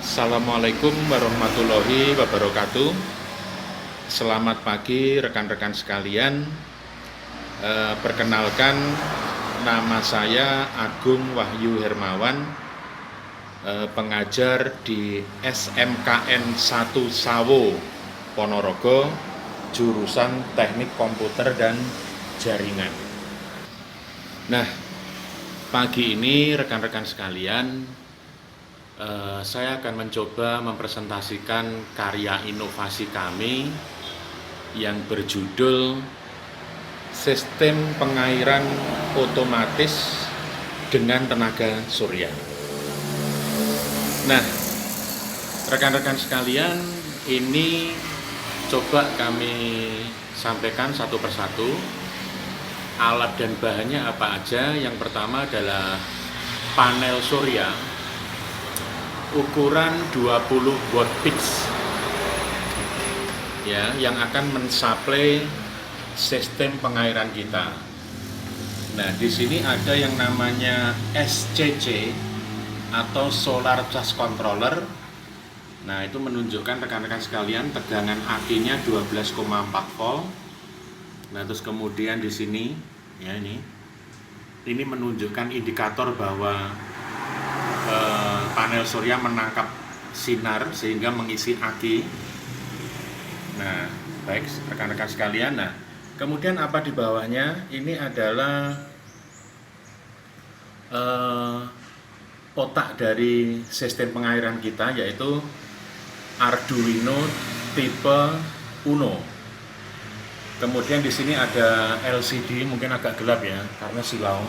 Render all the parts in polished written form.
Assalamualaikum warahmatullahi wabarakatuh. Selamat pagi rekan-rekan sekalian. Perkenalkan, nama saya Agung Wahyu Hermawan, pengajar di SMKN 1 Sawo, Ponorogo, jurusan Teknik Komputer dan Jaringan. Nah, pagi ini rekan-rekan sekalian, saya akan mencoba mempresentasikan karya inovasi kami yang berjudul Sistem Pengairan Otomatis dengan Tenaga Surya. Nah, rekan-rekan sekalian, ini coba kami sampaikan satu persatu. Alat dan bahannya apa aja? Yang pertama adalah panel surya ukuran 20 watt peak ya, yang akan mensuplai sistem pengairan kita. Nah, di sini ada yang namanya SCC atau Solar Charge Controller. Nah, itu menunjukkan rekan-rekan sekalian tegangan akinya 12,4 volt. Nah, terus kemudian di sini ya, ini menunjukkan indikator bahwa panel surya menangkap sinar sehingga mengisi aki. Nah, baik rekan-rekan sekalian. Nah, kemudian apa di bawahnya? Ini adalah otak dari sistem pengairan kita, yaitu Arduino tipe Uno. Kemudian di sini ada LCD, mungkin agak gelap ya karena silau.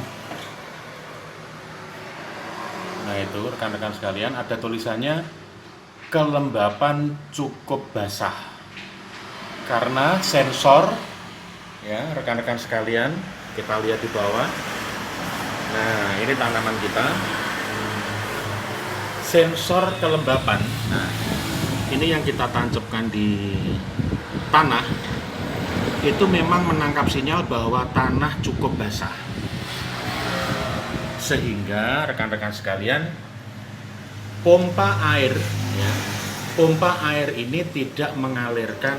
Nah, itu rekan-rekan sekalian, ada tulisannya kelembapan cukup basah. Karena sensor ya, rekan-rekan sekalian, kita lihat di bawah. Nah, ini tanaman kita. Sensor kelembapan. Nah, ini yang kita tancapkan di tanah. Itu memang menangkap sinyal bahwa tanah cukup basah. Sehingga rekan-rekan sekalian, pompa air ya, pompa air ini tidak mengalirkan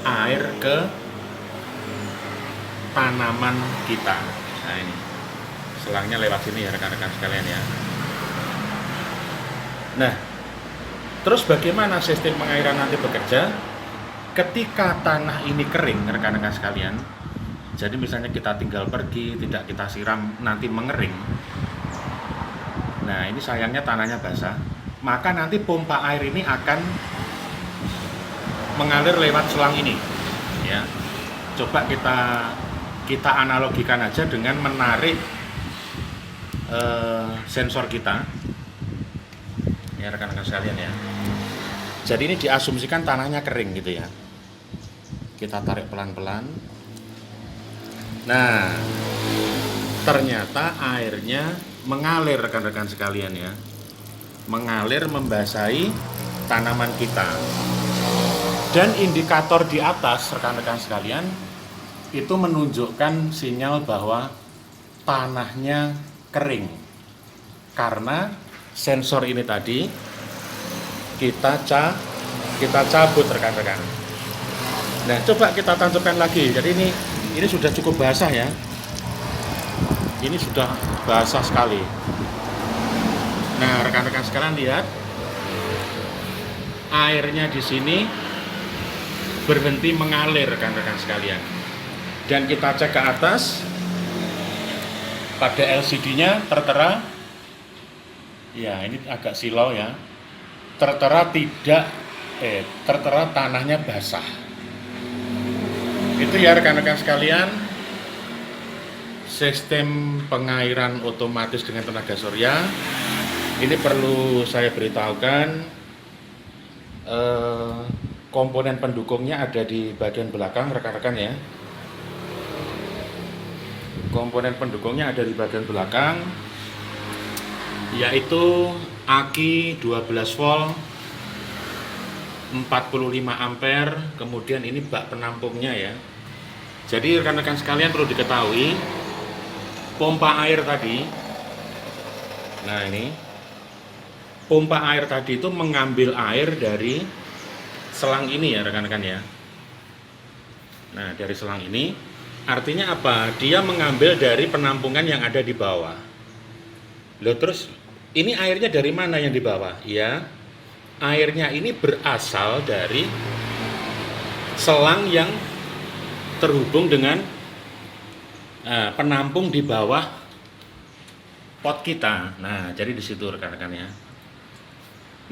air ke tanaman kita. Nah, ini selangnya lewat sini ya rekan-rekan sekalian ya. Nah, terus bagaimana sistem pengairan nanti bekerja ketika tanah ini kering rekan-rekan sekalian? Jadi misalnya kita tinggal pergi, tidak kita siram, nanti mengering. Nah, ini sayangnya tanahnya basah. Maka nanti pompa air ini akan mengalir lewat selang ini. Ya, coba kita analogikan aja dengan menarik sensor kita. Ya, rekan-rekan sekalian ya. Jadi ini diasumsikan tanahnya kering gitu ya. Kita tarik pelan-pelan. Nah, ternyata airnya mengalir rekan-rekan sekalian ya. Mengalir membasahi tanaman kita. Dan indikator di atas rekan-rekan sekalian itu menunjukkan sinyal bahwa tanahnya kering. Karena sensor ini tadi kita cabut rekan-rekan. Nah, coba kita tancapkan lagi. Jadi ini sudah cukup basah ya. Ini sudah basah sekali. Nah, rekan-rekan sekalian lihat, airnya di sini berhenti mengalir rekan-rekan sekalian. Dan kita cek ke atas, pada LCD-nya tertera, ya ini agak silau ya, tertera tanahnya basah. Itu ya rekan-rekan sekalian, sistem pengairan otomatis dengan tenaga surya. Ini perlu saya beritahukan, komponen pendukungnya ada di bagian belakang rekan-rekan ya. Komponen pendukungnya ada di bagian belakang, yaitu aki 12 volt, 45 ampere, kemudian ini bak penampungnya ya. Jadi rekan-rekan sekalian perlu diketahui, pompa air tadi, nah ini pompa air tadi itu mengambil air dari selang ini ya rekan-rekan ya. Nah, dari selang ini artinya apa? Dia mengambil dari penampungan yang ada di bawah. Loh, terus ini airnya dari mana yang di bawah? Ya, airnya ini berasal dari selang yang terhubung dengan penampung di bawah pot kita. Nah, jadi di situ rekan-rekan ya.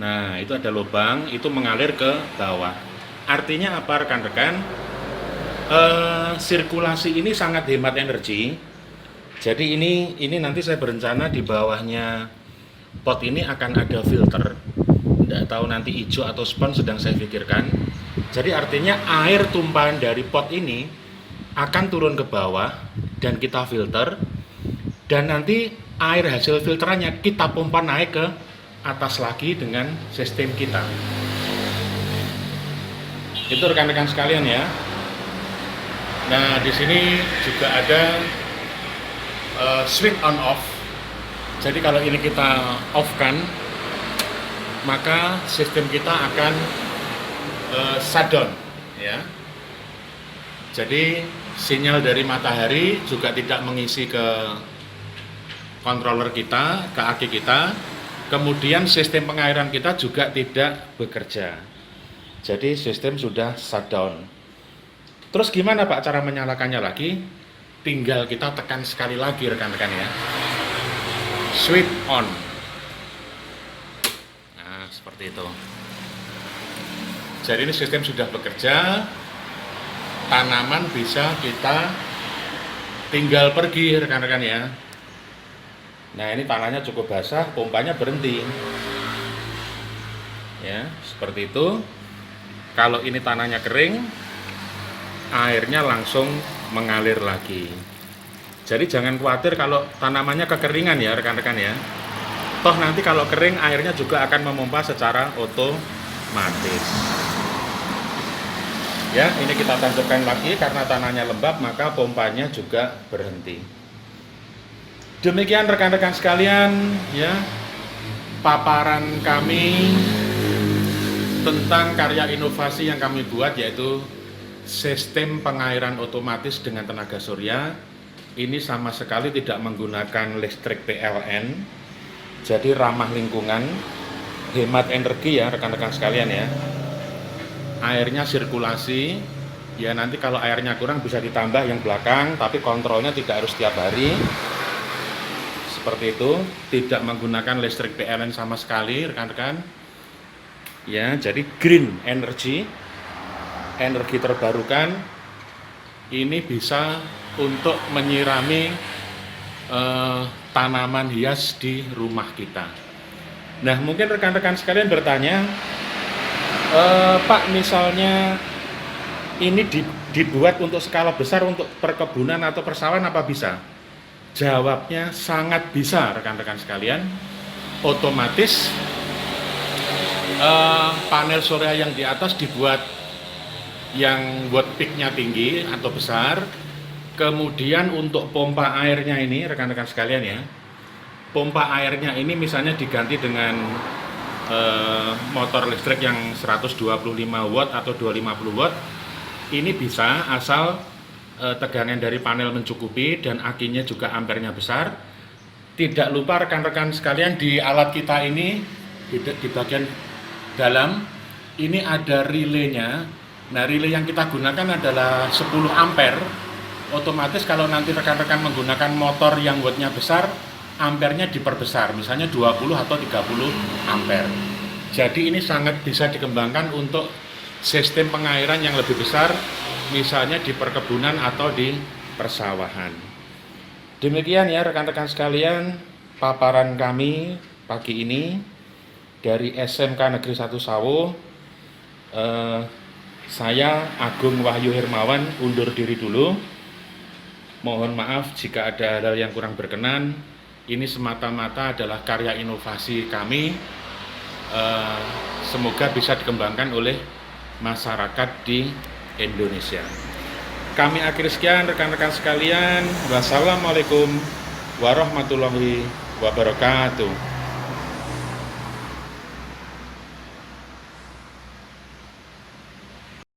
Nah, itu ada lubang, itu mengalir ke bawah. Artinya apa rekan-rekan? Sirkulasi ini sangat hemat energi. Jadi ini nanti saya berencana di bawahnya pot ini akan ada filter. Tidak tahu nanti hijau atau spons, sedang saya pikirkan. Jadi artinya air tumpahan dari pot ini akan turun ke bawah dan kita filter, dan nanti air hasil filterannya kita pompa naik ke atas lagi dengan sistem kita. Itu rekan-rekan sekalian ya. Nah, di sini juga ada switch on off. Jadi kalau ini kita off kan, maka sistem kita akan shutdown ya. Jadi sinyal dari matahari juga tidak mengisi ke controller kita, ke aki kita. Kemudian sistem pengairan kita juga tidak bekerja. Jadi sistem sudah shutdown. Terus gimana Pak cara menyalakannya lagi? Tinggal kita tekan sekali lagi rekan-rekan ya. Switch on. Nah, seperti itu. Jadi ini sistem sudah bekerja. Tanaman bisa kita tinggal pergi rekan-rekan ya. Nah, ini tanahnya cukup basah, pompanya berhenti. Ya, seperti itu. Kalau ini tanahnya kering, airnya langsung mengalir lagi. Jadi jangan khawatir kalau tanamannya kekeringan ya rekan-rekan ya. Toh nanti kalau kering, airnya juga akan memompa secara otomatis. Ya, ini kita tancapkan lagi karena tanahnya lembab, maka pompanya juga berhenti. Demikian rekan-rekan sekalian ya, paparan kami tentang karya inovasi yang kami buat, yaitu sistem pengairan otomatis dengan tenaga surya. Ini sama sekali tidak menggunakan listrik PLN, jadi ramah lingkungan, hemat energi ya rekan-rekan sekalian ya. Airnya sirkulasi ya, nanti kalau airnya kurang bisa ditambah yang belakang, tapi kontrolnya tidak harus setiap hari. Seperti itu, tidak menggunakan listrik PLN sama sekali rekan-rekan ya. Jadi green energy, energi terbarukan, ini bisa untuk menyirami tanaman hias di rumah kita. Nah, mungkin rekan-rekan sekalian bertanya, Pak, misalnya ini dibuat untuk skala besar, untuk perkebunan atau persawahan, apa bisa? Jawabnya sangat bisa rekan-rekan sekalian. Otomatis panel surya yang di atas dibuat yang watt peak-nya tinggi atau besar. Kemudian untuk pompa airnya ini rekan-rekan sekalian ya, pompa airnya ini misalnya diganti dengan motor listrik yang 125 watt atau 250 watt. Ini bisa asal tegangan dari panel mencukupi dan akinya juga ampernya besar. Tidak lupa rekan-rekan sekalian, di alat kita ini di bagian dalam ini ada relaynya. Nah, relay yang kita gunakan adalah 10 ampere. Otomatis kalau nanti rekan-rekan menggunakan motor yang wattnya besar, ampernya diperbesar, misalnya 20 atau 30 ampere. Jadi ini sangat bisa dikembangkan untuk sistem pengairan yang lebih besar, misalnya di perkebunan atau di persawahan. Demikian ya rekan-rekan sekalian, paparan kami pagi ini dari SMK Negeri 1 Sawo. Saya Agung Wahyu Hermawan undur diri dulu. Mohon maaf jika ada hal yang kurang berkenan. Ini semata-mata adalah karya inovasi kami. Semoga bisa dikembangkan oleh masyarakat di Indonesia. Kami akhiri sekian rekan-rekan sekalian. Wassalamualaikum warahmatullahi wabarakatuh.